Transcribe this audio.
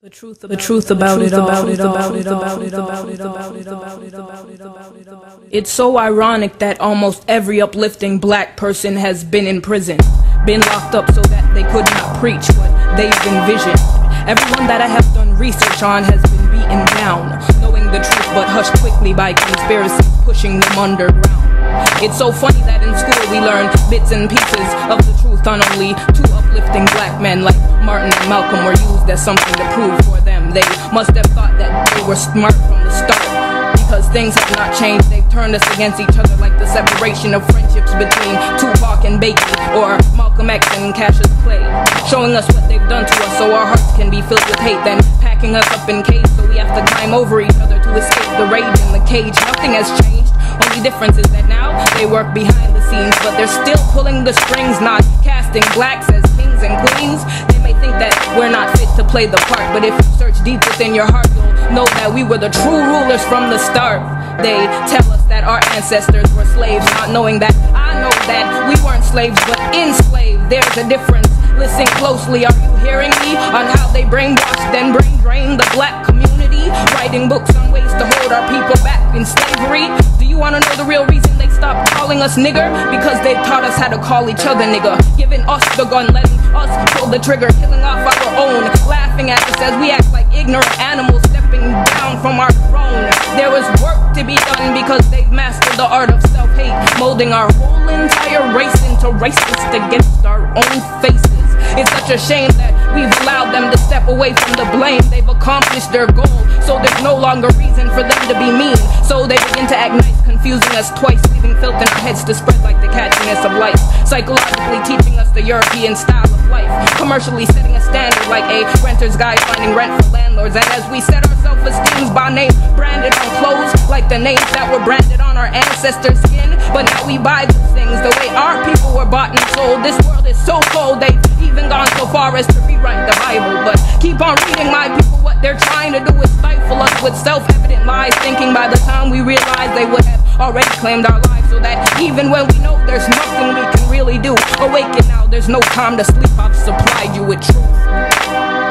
The truth about it all. It's so ironic that almost every uplifting black person has been in prison, been locked up so that they could not preach what they've envisioned. Everyone that I have done research on has been beaten down, knowing the truth but hushed quickly by conspiracies pushing them underground. It's so funny that in school we learn bits and pieces of the truth on only two uplifting black men like Martin and Malcolm were used as something to prove for them. They must have thought that they were smart from the start, because things have not changed. They've turned us against each other like the separation of friendships between Tupac and Biggie, or Malcolm X and Cassius Clay, showing us what they've done to us so our hearts can be filled with hate, then packing us up in cages so we have to climb over each other to escape the rage in the cage. Nothing has changed. Only difference is that now they work behind the scenes, but they're still pulling the strings, not casting blacks as kings and queens. They may think that we're not fit to play the part, but if you search deep within your heart, you'll know that we were the true rulers from the start. They tell us that our ancestors were slaves, not knowing that I know that we weren't slaves but enslaved. There's a difference. Listen closely, are you hearing me? On how they brainwashed, then brain drained the black community, writing books on ways to hold our people back in slavery. Do you want to know the real reason they stopped calling us nigger? Because they taught us how to call each other nigger, giving us the gun, letting us pull the trigger, killing off our own, laughing at us as we act like ignorant animals stepping down from our throne. There was work to be done because they've mastered the art of self-hate, molding our whole entire race into racists against our own faces. It's such a shame that we've allowed them to step away from the blame. They've accomplished their goal, so there's no longer reason for them to be mean. So they begin to act nice, confusing us twice, leaving filth in our heads to spread like the catchiness of life, psychologically teaching us the European style of life, commercially setting a standard like a renter's guide finding rent for landlords. And as we set our self-esteems by name branded on clothes like the names that were branded on our ancestors' skin, but now we buy those things the way our people were bought and sold. This world is so cold, they've even gone so far as to rewrite the Bible. But keep on reading, my people. What they're trying to do is stifle us with self-evident lies, thinking by the time we realize they would have already claimed our lives, so that even when we know there's nothing we can really do, awaken now, there's no time to sleep. I've supplied you with truth.